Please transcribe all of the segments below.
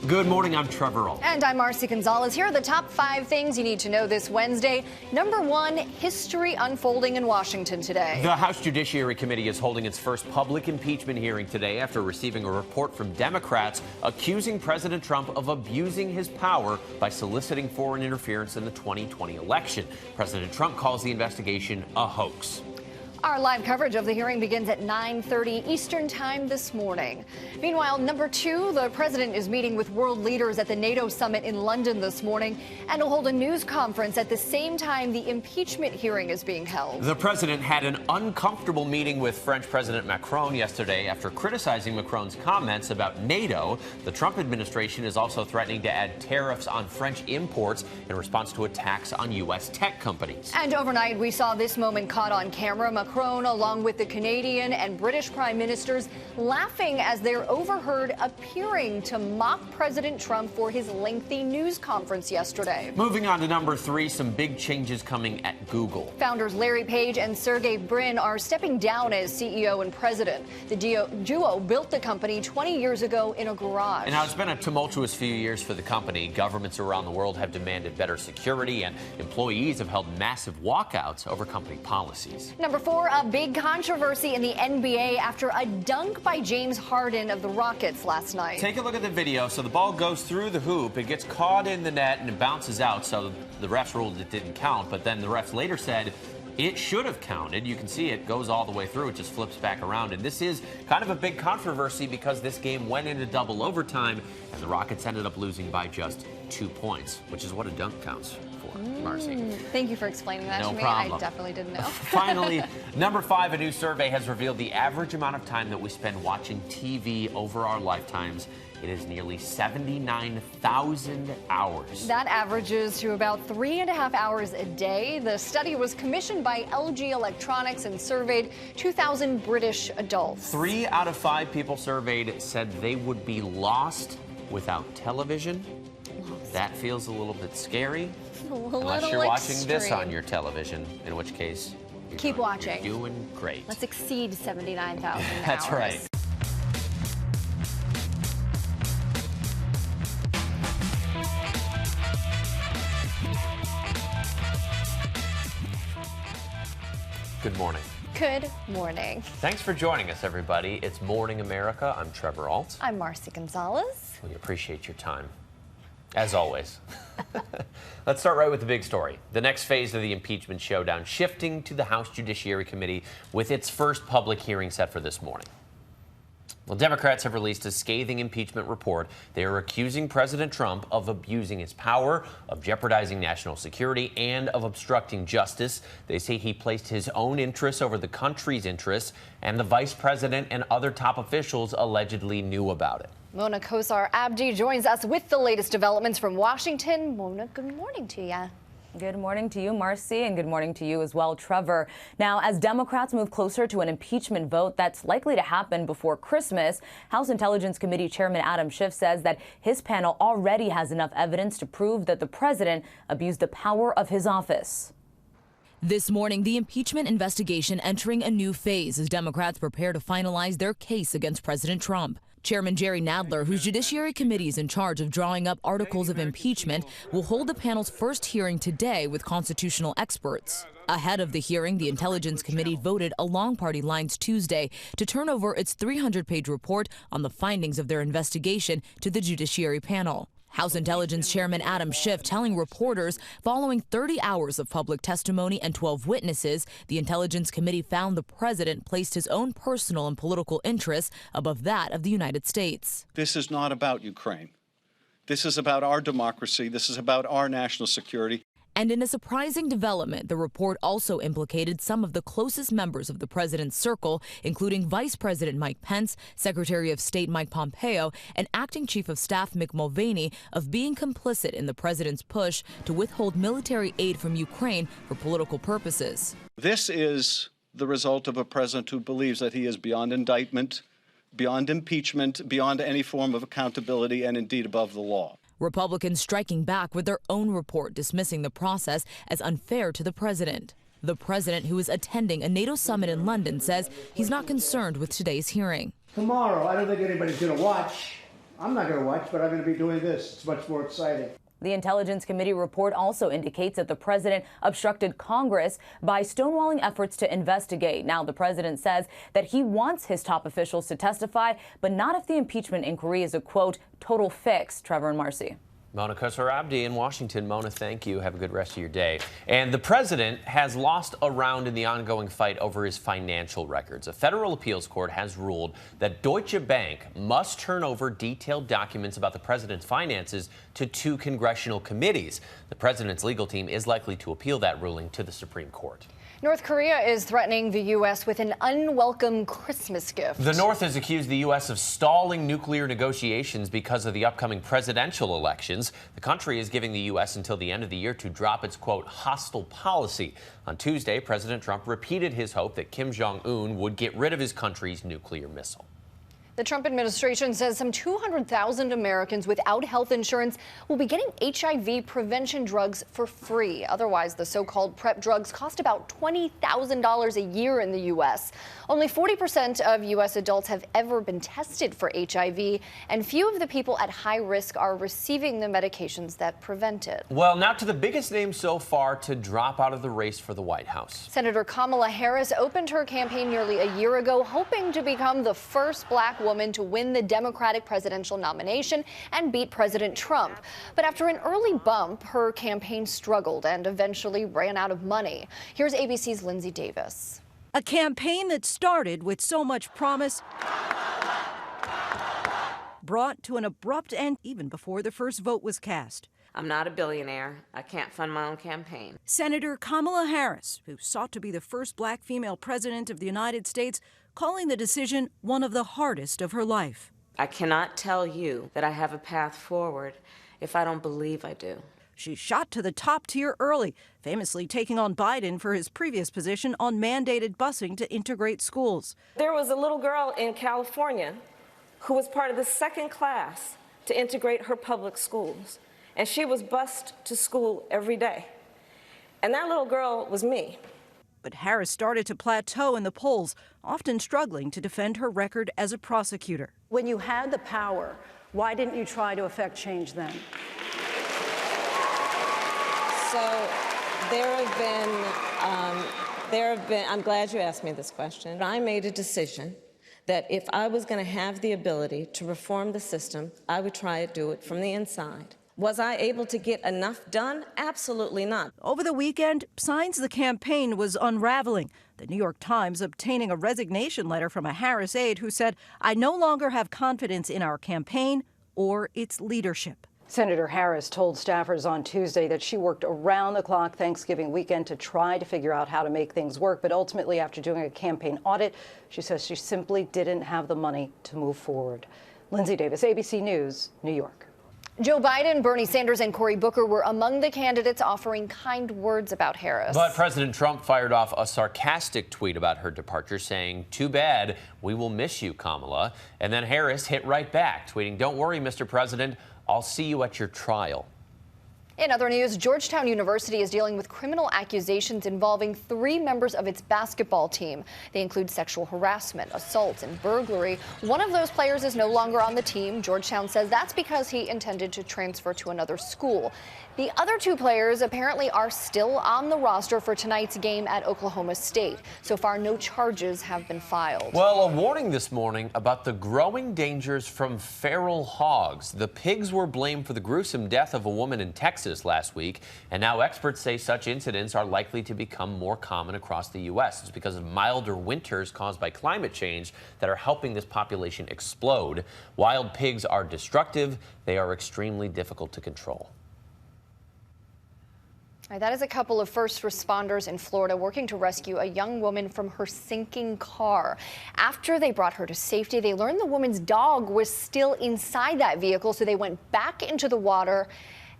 Good morning, I'm Trevor Alt. And I'm Marcy Gonzalez. Here are the top 5 things you need to know this Wednesday. Number 1, history unfolding in Washington today. The House Judiciary Committee is holding its first public impeachment hearing today after receiving a report from Democrats accusing President Trump of abusing his power by soliciting foreign interference in the 2020 election. President Trump calls the investigation a hoax. Our live coverage of the hearing begins at 9:30 Eastern Time this morning. Meanwhile, number 2, the president is meeting with world leaders at the NATO summit in London this morning and will hold a news conference at the same time the impeachment hearing is being held. The president had an uncomfortable meeting with French President Macron yesterday after criticizing Macron's comments about NATO. The Trump administration is also threatening to add tariffs on French imports in response to attacks on U.S. tech companies. And overnight, we saw this moment caught on camera. Macron, along with the Canadian and British prime ministers, laughing as they're overheard appearing to mock President Trump for his lengthy news conference yesterday. Moving on to number 3, some big changes coming at Google. Founders Larry Page and Sergey Brin are stepping down as CEO and president. The duo built the company 20 years ago in a garage. And now it's been a tumultuous few years for the company. Governments around the world have demanded better security, and employees have held massive walkouts over company policies. Number 4, a big controversy in the NBA after a dunk by James Harden of the Rockets last night. Take a look at the video. So the ball goes through the hoop, it gets caught in the net, and it bounces out. So the refs ruled it didn't count, but then the refs later said it should have counted. You can see it goes all the way through. It just flips back around. And this is kind of a big controversy because this game went into double overtime, and the Rockets ended up losing by just 2 points, which is what a dunk counts for, Marcy. Thank you for explaining that to me. Problem. I definitely didn't know. Finally, number 5, a new survey has revealed the average amount of time that we spend watching TV over our lifetimes. It is nearly 79,000 hours. That averages to about 3.5 hours a day. The study was commissioned by LG Electronics and surveyed 2,000 British adults. 3 out of 5 people surveyed said they would be lost without television. That feels a little bit scary. Unless you're watching this on your television, in which case keep watching. You're doing great. Let's exceed 79,000 That's hours. right. Good morning. Good morning. Thanks for joining us, everybody. It's Morning America. I'm Trevor Alt. I'm Marcy Gonzalez. We appreciate your time, as always. Let's start right with the big story. The next phase of the impeachment showdown shifting to the House Judiciary Committee with its first public hearing set for this morning. Well, Democrats have released a scathing impeachment report. They are accusing President Trump of abusing his power, of jeopardizing national security, and of obstructing justice. They say he placed his own interests over the country's interests, and the vice president and other top officials allegedly knew about it. Mona Kosar-Abdi joins us with the latest developments from Washington. Mona, good morning to you. Good morning to you, Marcy, and good morning to you as well, Trevor. Now, as Democrats move closer to an impeachment vote that's likely to happen before Christmas, House Intelligence Committee Chairman Adam Schiff says that his panel already has enough evidence to prove that the president abused the power of his office. This morning, the impeachment investigation entering a new phase as Democrats prepare to finalize their case against President Trump. Chairman Jerry Nadler, whose Judiciary Committee is in charge of drawing up articles of impeachment, will hold the panel's first hearing today with constitutional experts. Ahead of the hearing, the Intelligence Committee voted along party lines Tuesday to turn over its 300-page report on the findings of their investigation to the Judiciary panel. House Intelligence Chairman Adam Schiff telling reporters following 30 hours of public testimony and 12 witnesses, the Intelligence Committee found the president placed his own personal and political interests above that of the United States. This is not about Ukraine. This is about our democracy. This is about our national security. And in a surprising development, the report also implicated some of the closest members of the president's circle, including Vice President Mike Pence, Secretary of State Mike Pompeo, and Acting Chief of Staff Mick Mulvaney, of being complicit in the president's push to withhold military aid from Ukraine for political purposes. This is the result of a president who believes that he is beyond indictment, beyond impeachment, beyond any form of accountability, and indeed above the law. Republicans striking back with their own report dismissing the process as unfair to the president. The president, who is attending a NATO summit in London, says he's not concerned with today's hearing. Tomorrow, I don't think anybody's going to watch I'm not going to watch, but I'm going to be doing this. It's much more exciting. The Intelligence Committee report also indicates that the president obstructed Congress by stonewalling efforts to investigate. Now, the president says that he wants his top officials to testify, but not if the impeachment inquiry is a, quote, total fix. Trevor and Marcy. Mona Khosrow-Abdi in Washington. Mona, thank you. Have a good rest of your day. And the president has lost a round in the ongoing fight over his financial records. A federal appeals court has ruled that Deutsche Bank must turn over detailed documents about the president's finances to 2 congressional committees. The president's legal team is likely to appeal that ruling to the Supreme Court. North Korea is threatening the U.S. with an unwelcome Christmas gift. The North has accused the U.S. of stalling nuclear negotiations because of the upcoming presidential elections. The country is giving the U.S. until the end of the year to drop its, quote, hostile policy. On Tuesday, President Trump repeated his hope that Kim Jong-un would get rid of his country's nuclear missile. The Trump administration says some 200,000 Americans without health insurance will be getting HIV prevention drugs for free. Otherwise, the so-called PrEP drugs cost about $20,000 a year in the U.S. Only 40% of U.S. adults have ever been tested for HIV, and few of the people at high risk are receiving the medications that prevent it. Well, now to the biggest name so far to drop out of the race for the White House. Senator Kamala Harris opened her campaign nearly a year ago, hoping to become the first black woman to win the Democratic presidential nomination and beat President Trump. But after an early bump, her campaign struggled and eventually ran out of money. Here's ABC's Lindsay Davis. A campaign that started with so much promise brought to an abrupt end even before the first vote was cast. I'm not a billionaire. I can't fund my own campaign. Senator Kamala Harris, who sought to be the first black female president of the United States, calling the decision one of the hardest of her life. I cannot tell you that I have a path forward if I don't believe I do. She shot to the top tier early, famously taking on Biden for his previous position on mandated busing to integrate schools. There was a little girl in California who was part of the second class to integrate her public schools, and she was bused to school every day. And that little girl was me. But Harris started to plateau in the polls, often struggling to defend her record as a prosecutor. When you had the power, why didn't you try to affect change then? So I'm glad you asked me this question. I made a decision that if I was going to have the ability to reform the system, I would try to do it from the inside. Was I able to get enough done? Absolutely not. Over the weekend, signs the campaign was unraveling. The New York Times obtaining a resignation letter from a Harris aide who said, "I no longer have confidence in our campaign or its leadership." Senator Harris told staffers on Tuesday that she worked around the clock Thanksgiving weekend to try to figure out how to make things work. But ultimately, after doing a campaign audit, she says she simply didn't have the money to move forward. Lindsay Davis, ABC News, New York. Joe Biden, Bernie Sanders, and Cory Booker were among the candidates offering kind words about Harris. But President Trump fired off a sarcastic tweet about her departure, saying, "Too bad, we will miss you, Kamala." And then Harris hit right back, tweeting, "Don't worry, Mr. President, I'll see you at your trial." In other news, Georgetown University is dealing with criminal accusations involving 3 members of its basketball team. They include sexual harassment, assault, and burglary. One of those players is no longer on the team. Georgetown says that's because he intended to transfer to another school. The other 2 players apparently are still on the roster for tonight's game at Oklahoma State. So far, no charges have been filed. Well, a warning this morning about the growing dangers from feral hogs. The pigs were blamed for the gruesome death of a woman in Texas last week, and now experts say such incidents are likely to become more common across the U.S. It's because of milder winters caused by climate change that are helping this population explode. Wild pigs are destructive. They are extremely difficult to control. That is a couple of first responders in Florida working to rescue a young woman from her sinking car. After they brought her to safety, they learned the woman's dog was still inside that vehicle, so they went back into the water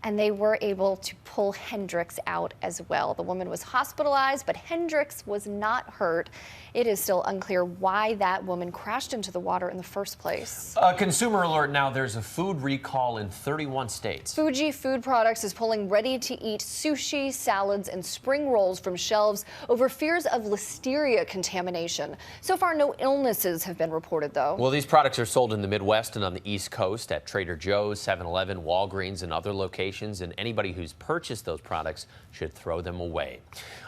and they were able to pull Hendricks out as well. The woman was hospitalized, but Hendricks was not hurt. It is still unclear why that woman crashed into the water in the first place. A consumer alert now. There's a food recall in 31 states. Fuji Food Products is pulling ready-to-eat sushi, salads, and spring rolls from shelves over fears of listeria contamination. So far, no illnesses have been reported, though. Well, these products are sold in the Midwest and on the East Coast at Trader Joe's, 7-Eleven, Walgreens, and other locations, and anybody who's purchased those products should throw them away.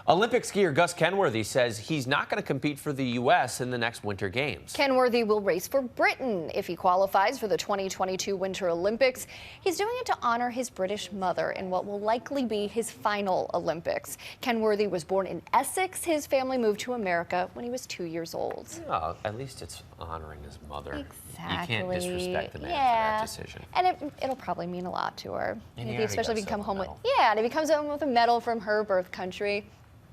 Olympic skier Gus Kenworthy says he's not going to compete for the U.S. in the next Winter Games. Kenworthy will race for Britain if he qualifies for the 2022 Winter Olympics. He's doing it to honor his British mother in what will likely be his final Olympics. Kenworthy was born in Essex. His family moved to America when he was 2 years old. Oh, at least it's honoring his mother. Exactly. You can't disrespect the man for that decision. And it'll probably mean a lot to her. And Maybe especially if he come home with medal. and if he comes home with a medal from her birth country.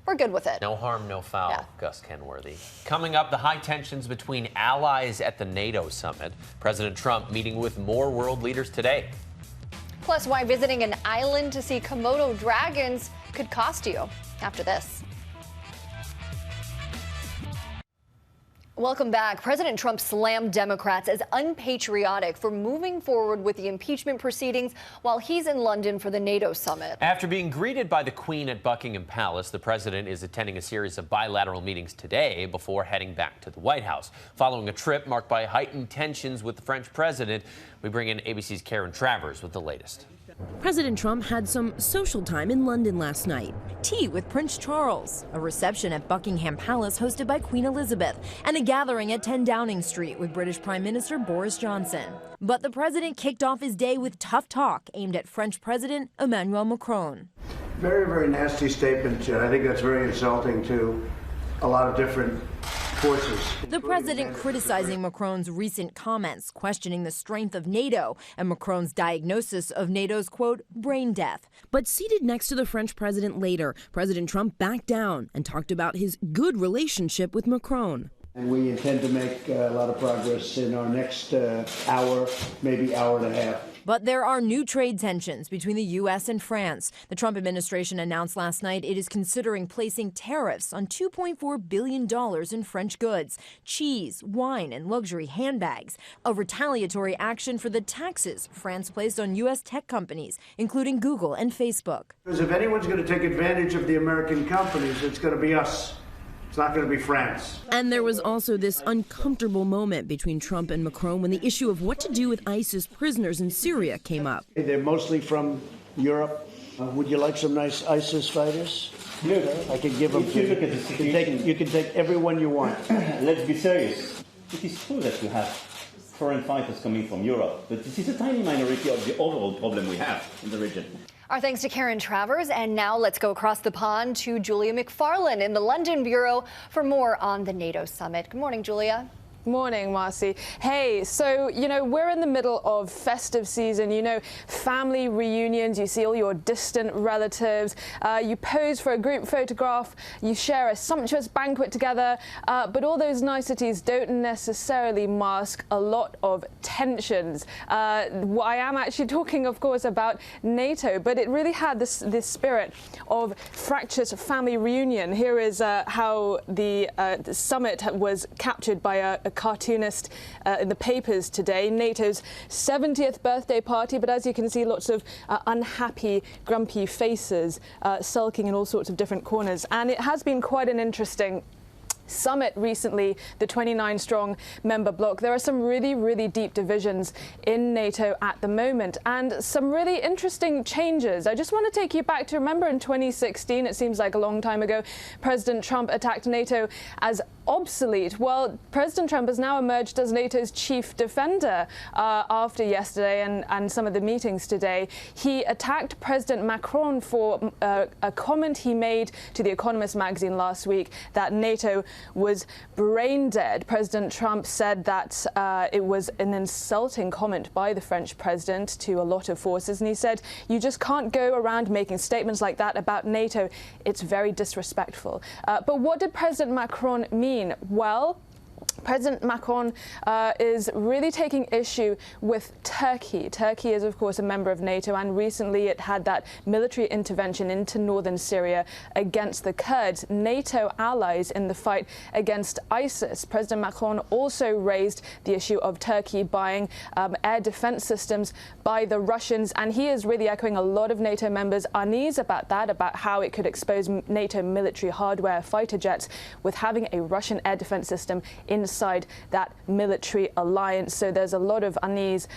We're good with it. No harm, no foul, Yeah. Gus Kenworthy. Coming up, the high tensions between allies at the NATO summit. President Trump meeting with more world leaders today. Plus, why visiting an island to see Komodo dragons could cost you. After this. Welcome back. President Trump slammed Democrats as unpatriotic for moving forward with the impeachment proceedings while he's in London for the NATO summit. After being greeted by the Queen at Buckingham Palace, the president is attending a series of bilateral meetings today before heading back to the White House. Following a trip marked by heightened tensions with the French president, we bring in ABC's Karen Travers with the latest. President Trump had some social time in London last night. Tea with Prince Charles, a reception at Buckingham Palace hosted by Queen Elizabeth, and a gathering at 10 Downing Street with British Prime Minister Boris Johnson. But the president kicked off his day with tough talk aimed at French President Emmanuel Macron. Very, very nasty statement. I think that's very insulting to a lot of different forces. The president criticizing Macron's recent comments, questioning the strength of NATO and Macron's diagnosis of NATO's, quote, brain death. But seated next to the French president later, President Trump backed down and talked about his good relationship with Macron. And we intend to make a lot of progress in our next hour, maybe hour and a half. But there are new trade tensions between the U.S. and France. The Trump administration announced last night it is considering placing tariffs on $2.4 billion in French goods, cheese, wine, and luxury handbags, a retaliatory action for the taxes France placed on U.S. tech companies, including Google and Facebook. Because if anyone's going to take advantage of the American companies, it's going to be us. It's not going to be France. And there was also this uncomfortable moment between Trump and Macron when the issue of what to do with ISIS prisoners in Syria came up. They're mostly from Europe. Would you like some nice ISIS fighters? Look, I can give them. if you look at the situation, you can take everyone you want. Let's be serious. It is true that you have foreign fighters coming from Europe, but this is a tiny minority of the overall problem we have in the region. Our thanks to Karen Travers. And now let's go across the pond to Julia McFarlane in the London Bureau for more on the NATO summit. Good morning, Julia. Morning, Marcy. Hey, so, we're in the middle of festive season, family reunions, you see all your distant relatives, you pose for a group photograph, you share a sumptuous banquet together, but all those niceties don't necessarily mask a lot of tensions. I am actually talking, of course, about NATO, but it really had this spirit of fractious family reunion. Here is how the summit was captured by a cartoonist in the papers today. NATO's 70th birthday party, but as you can see, lots of unhappy, grumpy faces sulking in all sorts of different corners. And it has been quite an interesting summit recently, the 29-strong member bloc. There are some really, really deep divisions in NATO at the moment and some really interesting changes. I just want to take you back to, remember in 2016, it seems like a long time ago, President Trump attacked NATO as obsolete. Well, President Trump has now emerged as NATO's chief defender after yesterday and some of the meetings today. He attacked President Macron for a comment he made to The Economist magazine last week that NATO was brain dead. President Trump said that it was an insulting comment by the French president to a lot of forces, and he said, you just can't go around making statements like that about NATO. It's very disrespectful. But what did President Macron mean? Well, President Macron is really taking issue with Turkey. Turkey is, of course, a member of NATO, and recently it had that military intervention into northern Syria against the Kurds, NATO allies in the fight against ISIS. President Macron also raised the issue of Turkey buying air defense systems by the Russians, and he is really echoing a lot of NATO members' unease about that, about how it could expose NATO military hardware, fighter jets, with having a Russian air defense system inside that military alliance. So there's a lot of unease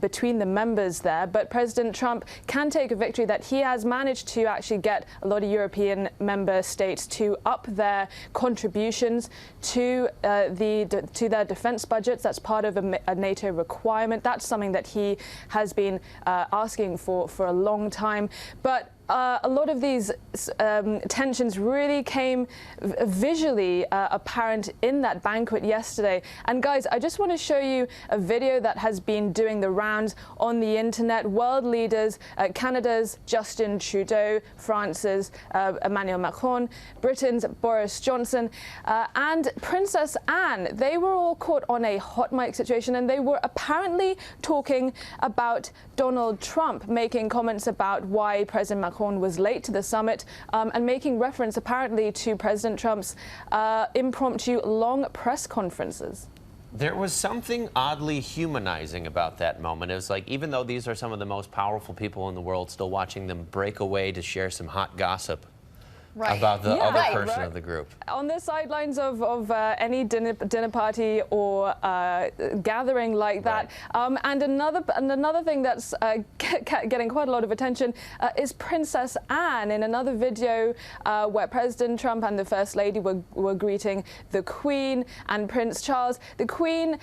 between the members there. But President Trump can take a victory that he has managed to actually get a lot of European member states to up their contributions to their defense budgets. That's part of a NATO requirement. That's something that he has been asking for a long time. But a lot of these tensions really came visually apparent in that banquet yesterday. And guys, I just want to show you a video that has been doing the rounds on the internet. World leaders, Canada's Justin Trudeau, France's Emmanuel Macron, Britain's Boris Johnson, and Princess Anne. They were all caught on a hot mic situation, and they were apparently talking about Donald Trump, making comments about why President Macron was late to the summit, and making reference apparently to President Trump's impromptu long press conferences. There was something oddly humanizing about that moment. It was like, even though these are some of the most powerful people in the world, still watching them break away to share some hot gossip about the other person of the group. On the sidelines of any dinner party or gathering like that. And another thing that's getting quite a lot of attention is Princess Anne in another video where President Trump and the First Lady were greeting the Queen and Prince Charles. The Queen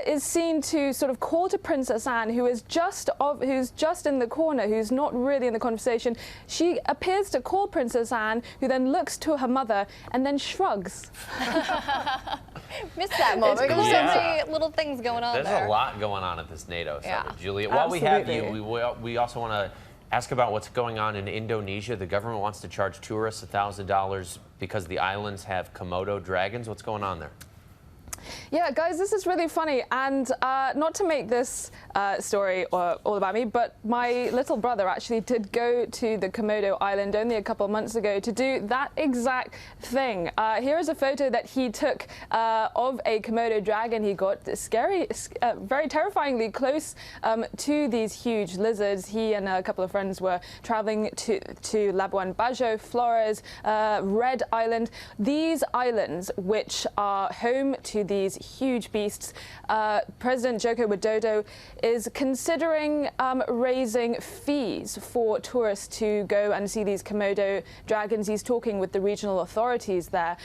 is seen to sort of call to Princess Anne, who's just in the corner, who's not really in the conversation. She appears to call Princess Anne, who then looks to her mother and then shrugs. Missed that moment. There's so many little things going on There's there. a lot going on at this NATO summit, Yeah. Julia. While we have you, we also want to ask about what's going on in Indonesia. The government wants to charge tourists $1,000 because the islands have Komodo dragons. What's going on there? Yeah, guys, this is really funny, and not to make this story all about me, but my little brother actually did go to the Komodo Island only a couple of months ago to do that exact thing. Here is a photo that he took of a Komodo dragon. He got scary, very terrifyingly close to these huge lizards. He and a couple of friends were traveling to Labuan Bajo, Flores, Red Island. These islands, which are home to these huge beasts, President Joko Widodo is considering raising fees for tourists to go and see these Komodo dragons. He's talking with the regional authorities there.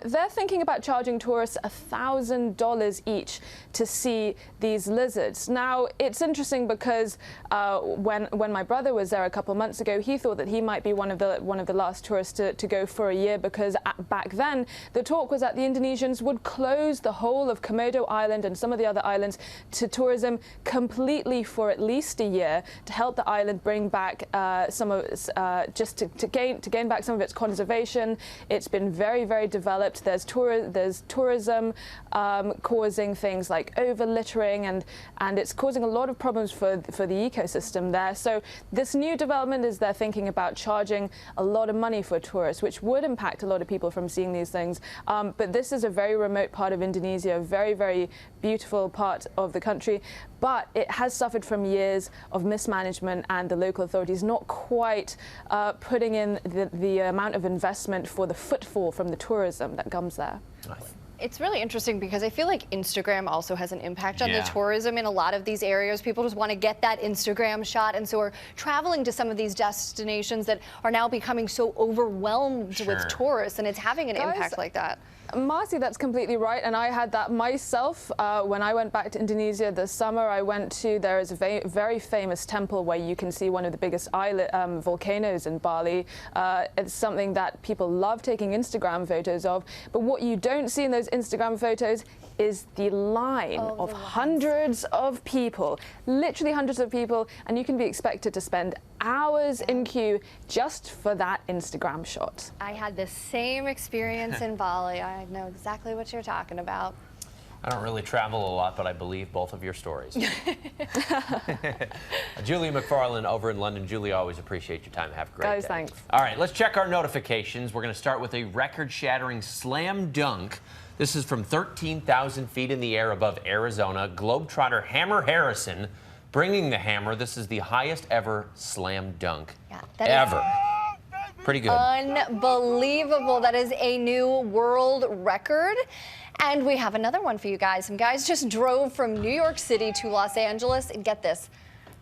They're thinking about charging tourists $1,000 each to see these lizards. Now, it's interesting because when my brother was there a couple of months ago, he thought that he might be one of the last tourists to go for a year, because back then the talk was that the Indonesians would close the whole of Komodo Island and some of the other islands to tourism completely for at least a year, to help the island bring back some of its, just to gain back some of its conservation. It's been very, very developed. There's tourism causing things like over littering, and it's causing a lot of problems for the ecosystem there. So this new development is they're thinking about charging a lot of money for tourists, which would impact a lot of people from seeing these things. But this is a very remote part of Indonesia, a very, very beautiful part of the country, but it has suffered from years of mismanagement and the local authorities not quite putting in the amount of investment for the footfall from the tourism that comes there. It's really interesting because I feel like Instagram also has an impact on the tourism in a lot of these areas. People just want to get that Instagram shot, and so are traveling to some of these destinations that are now becoming so overwhelmed with tourists, and it's having an impact like that. Marcy, that's completely right, and I had that myself when I went back to Indonesia this summer. I went to, there is a very famous temple where you can see one of the biggest volcanoes in Bali. It's something that people love taking Instagram photos of, but what you don't see in those Instagram photos is the line of hundreds of people, literally hundreds of people, and you can be expected to spend hours in queue just for that Instagram shot. I had the same experience in Bali. I know exactly what you're talking about. I don't really travel a lot, but I believe both of your stories. Julia McFarlane over in London. Julia, always appreciate your time. Have a great Guys, day. thanks. All right, let's check our notifications. We're going to start with a record-shattering slam dunk. This is from 13,000 feet in the air above Arizona. Globetrotter Hammer Harrison bringing the hammer. This is the highest ever slam dunk ever. Pretty good. Unbelievable. That is a new world record. And we have another one for you guys. Some guys just drove from New York City to Los Angeles, and get this,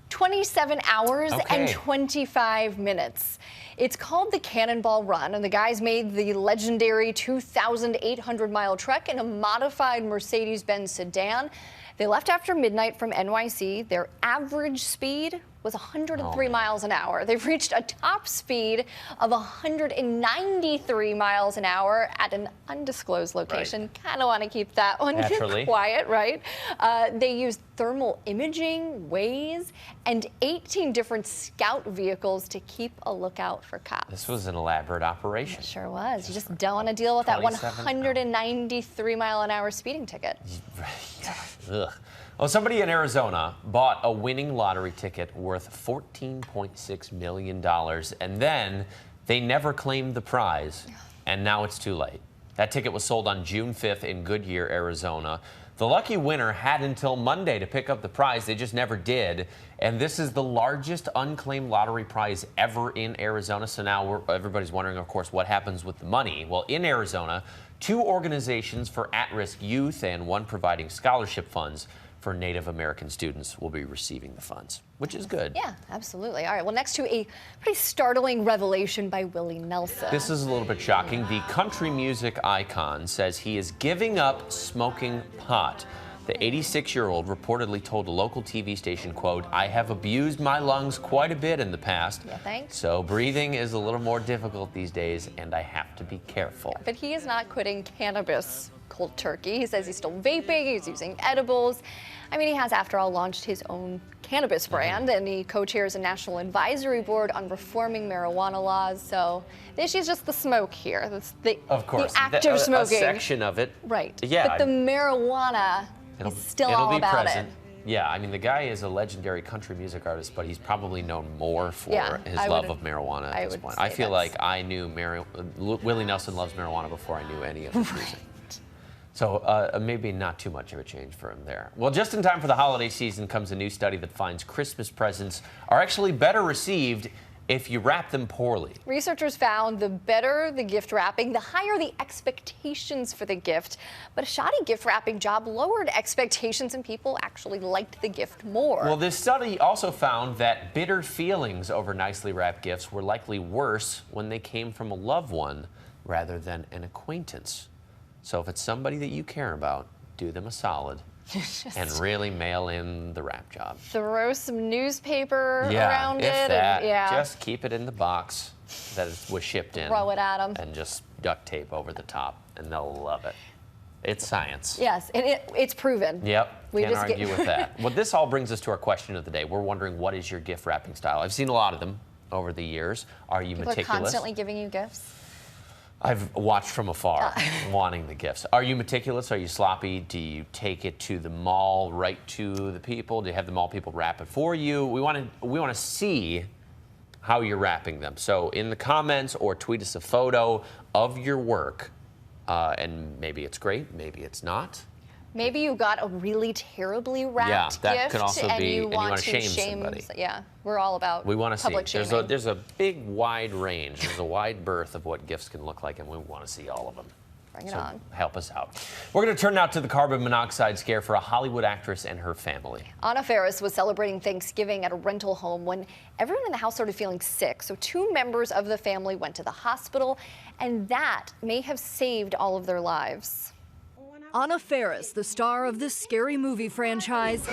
27 hours and 25 minutes. It's called the Cannonball Run, and the guys made the legendary 2,800-mile trek in a modified Mercedes-Benz sedan. They left after midnight from NYC. Their average speed was 103 miles an hour. They've reached a top speed of 193 miles an hour at an undisclosed location. Right. Kind of want to keep that one quiet, right? They used thermal imaging, Waze, and 18 different scout vehicles to keep a lookout for cops. This was an elaborate operation. It sure was. You just don't want to deal with that 193-mile-an-hour speeding ticket. Ugh. Well, somebody in Arizona bought a winning lottery ticket worth $14.6 million, and then they never claimed the prize, and now it's too late. That ticket was sold on June 5th in Goodyear, Arizona. The lucky winner had until Monday to pick up the prize. They just never did, and this is the largest unclaimed lottery prize ever in Arizona. So now everybody's wondering, of course, what happens with the money. Well, in Arizona, 2 organizations for at-risk youth and one providing scholarship funds for Native American students will be receiving the funds, which is good. Yeah, absolutely. All right, well, next to a pretty startling revelation by Willie Nelson. This is a little bit shocking. The country music icon says he is giving up smoking pot. The 86-year-old reportedly told a local TV station, quote, "I have abused my lungs quite a bit in the past, so breathing is a little more difficult these days, and I have to be careful." But he is not quitting cannabis cold turkey. He says he's still vaping, he's using edibles. I mean, he has, after all, launched his own cannabis brand, and he co-chairs a national advisory board on reforming marijuana laws. So the issue is just the smoke here. That's the active smoking. A section of it. Right. Yeah. But the marijuana is still all about it. Yeah, I mean, the guy is a legendary country music artist, but he's probably known more for his love of marijuana at this point. I feel like I knew Willie Nelson loves marijuana before I knew any of his music. So maybe not too much of a change for him there. Well, just in time for the holiday season comes a new study that finds Christmas presents are actually better received if you wrap them poorly. Researchers found the better the gift wrapping, the higher the expectations for the gift. But a shoddy gift wrapping job lowered expectations, and people actually liked the gift more. Well, this study also found that bitter feelings over nicely wrapped gifts were likely worse when they came from a loved one rather than an acquaintance. So if it's somebody that you care about, do them a solid and really mail in the wrap job. Throw some newspaper around it. And, just keep it in the box that it was shipped in. Throw it at them. And just duct tape over the top, and they'll love it. It's science. Yes, it's proven. Yep, can't argue with that. Well, this all brings us to our question of the day. We're wondering, what is your gift wrapping style? I've seen a lot of them over the years. Are you meticulous? People are constantly giving you gifts. I've watched from afar, wanting the gifts. Are you meticulous? Are you sloppy? Do you take it to the mall, right to the people? Do you have the mall people wrap it for you? We want to see how you're wrapping them. So in the comments, or tweet us a photo of your work, and maybe it's great, maybe it's not. Maybe you got a really terribly wrapped that could also and be, you and you want to shame somebody. Yeah, we're all about public shaming. There's a big, wide range. There's a wide berth of what gifts can look like, and we want to see all of them. Bring it on. Help us out. We're going to turn now to the carbon monoxide scare for a Hollywood actress and her family. Anna Faris was celebrating Thanksgiving at a rental home when everyone in the house started feeling sick. So 2 members of the family went to the hospital, and that may have saved all of their lives. Anna Faris, the star of this scary movie franchise,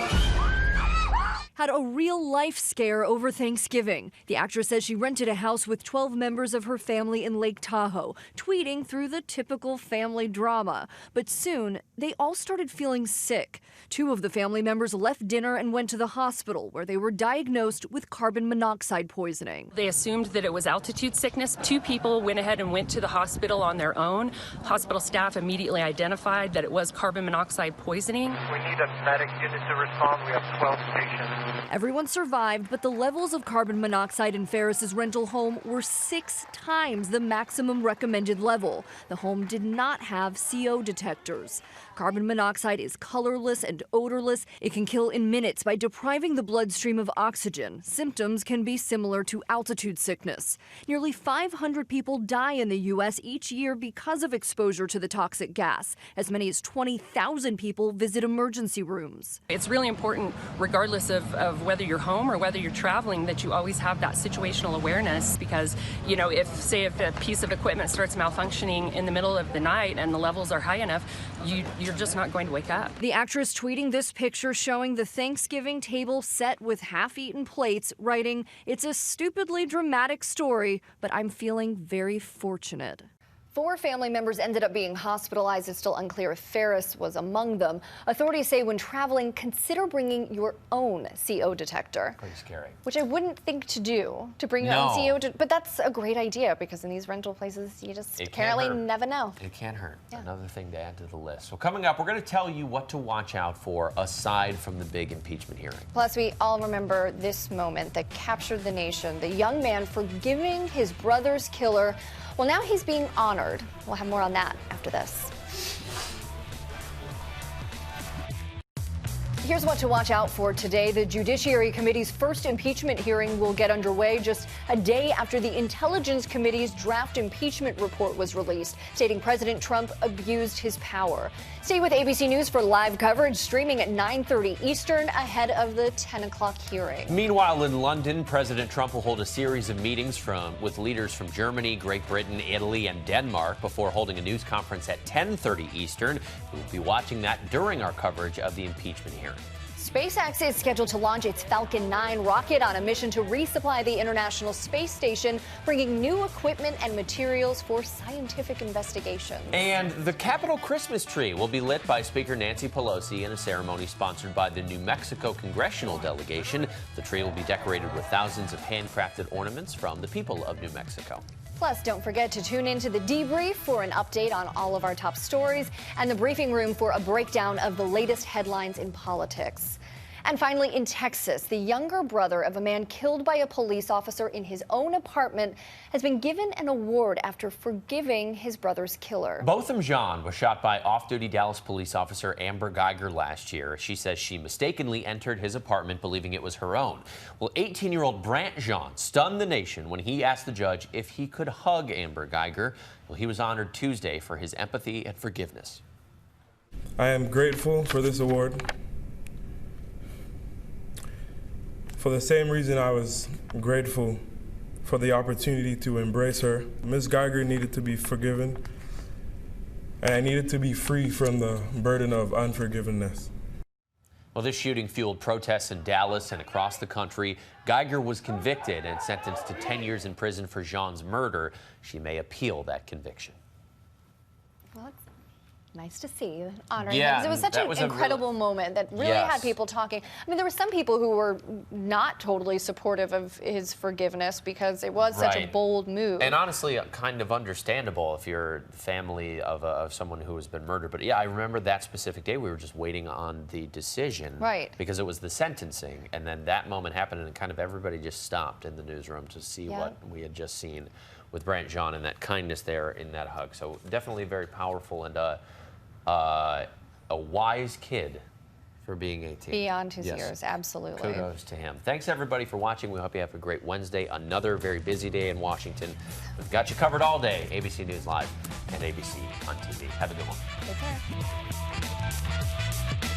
had a real-life scare over Thanksgiving. The actress says she rented a house with 12 members of her family in Lake Tahoe, tweeting through the typical family drama. But soon, they all started feeling sick. 2 of the family members left dinner and went to the hospital, where they were diagnosed with carbon monoxide poisoning. They assumed that it was altitude sickness. 2 people went ahead and went to the hospital on their own. Hospital staff immediately identified that it was carbon monoxide poisoning. We need a medic unit to respond. We have 12 patients. Everyone survived, but the levels of carbon monoxide in Ferris's rental home were 6 times the maximum recommended level. The home did not have CO detectors. Carbon monoxide is colorless and odorless. It can kill in minutes by depriving the bloodstream of oxygen. Symptoms can be similar to altitude sickness. Nearly 500 people die in the U.S. each year because of exposure to the toxic gas. As many as 20,000 people visit emergency rooms. It's really important, regardless of whether you're home or whether you're traveling, that you always have that situational awareness, because, you know, if a piece of equipment starts malfunctioning in the middle of the night and the levels are high enough, you're just not going to wake up. The actress tweeting this picture showing the Thanksgiving table set with half-eaten plates, writing, "It's a stupidly dramatic story, but I'm feeling very fortunate." 4 family members ended up being hospitalized. It's still unclear if Ferris was among them. Authorities say when traveling, consider bringing your own CO detector. Pretty scary. Which I wouldn't think to do, to bring your own CO detector. But that's a great idea, because in these rental places, you just apparently never know. It can't hurt. Yeah. Another thing to add to the list. So coming up, we're going to tell you what to watch out for aside from the big impeachment hearing. Plus, we all remember this moment that captured the nation. The young man forgiving his brother's killer. Well, now he's being honored. We'll have more on that after this. Here's what to watch out for today. The Judiciary Committee's first impeachment hearing will get underway just a day after the Intelligence Committee's draft impeachment report was released, stating President Trump abused his power. Stay with ABC News for live coverage, streaming at 9:30 Eastern ahead of the 10 o'clock hearing. Meanwhile, in London, President Trump will hold a series of meetings with leaders from Germany, Great Britain, Italy, and Denmark before holding a news conference at 10:30 Eastern. We'll be watching that during our coverage of the impeachment hearing. SpaceX is scheduled to launch its Falcon 9 rocket on a mission to resupply the International Space Station, bringing new equipment and materials for scientific investigations. And the Capitol Christmas tree will be lit by Speaker Nancy Pelosi in a ceremony sponsored by the New Mexico congressional delegation. The tree will be decorated with thousands of handcrafted ornaments from the people of New Mexico. Plus, don't forget to tune in to the debrief for an update on all of our top stories, and the briefing room for a breakdown of the latest headlines in politics. And finally, in Texas, the younger brother of a man killed by a police officer in his own apartment has been given an award after forgiving his brother's killer. Botham Jean was shot by off-duty Dallas police officer Amber Geiger last year. She says she mistakenly entered his apartment believing it was her own. Well, 18-year-old Brant Jean stunned the nation when he asked the judge if he could hug Amber Geiger. Well, he was honored Tuesday for his empathy and forgiveness. I am grateful for this award. For the same reason I was grateful for the opportunity to embrace her. Ms. Geiger needed to be forgiven, and I needed to be free from the burden of unforgiveness. Well, this shooting fueled protests in Dallas and across the country. Geiger was convicted and sentenced to 10 years in prison for Jean's murder. She may appeal that conviction. Well, it's nice to see, honoring Yeah, him. It was such an incredible moment that really had people talking. I mean, there were some people who were not totally supportive of his forgiveness because it was such a bold move. And honestly, kind of understandable if you're family of someone who has been murdered. But yeah, I remember that specific day we were just waiting on the decision. Right. Because it was the sentencing. And then that moment happened and kind of everybody just stopped in the newsroom to see what we had just seen with Brant Jean and that kindness there in that hug. So definitely very powerful and a wise kid for being 18. Beyond his years, absolutely. Kudos to him. Thanks, everybody, for watching. We hope you have a great Wednesday. Another very busy day in Washington. We've got you covered all day. ABC News Live and ABC on TV. Have a good one. Take care.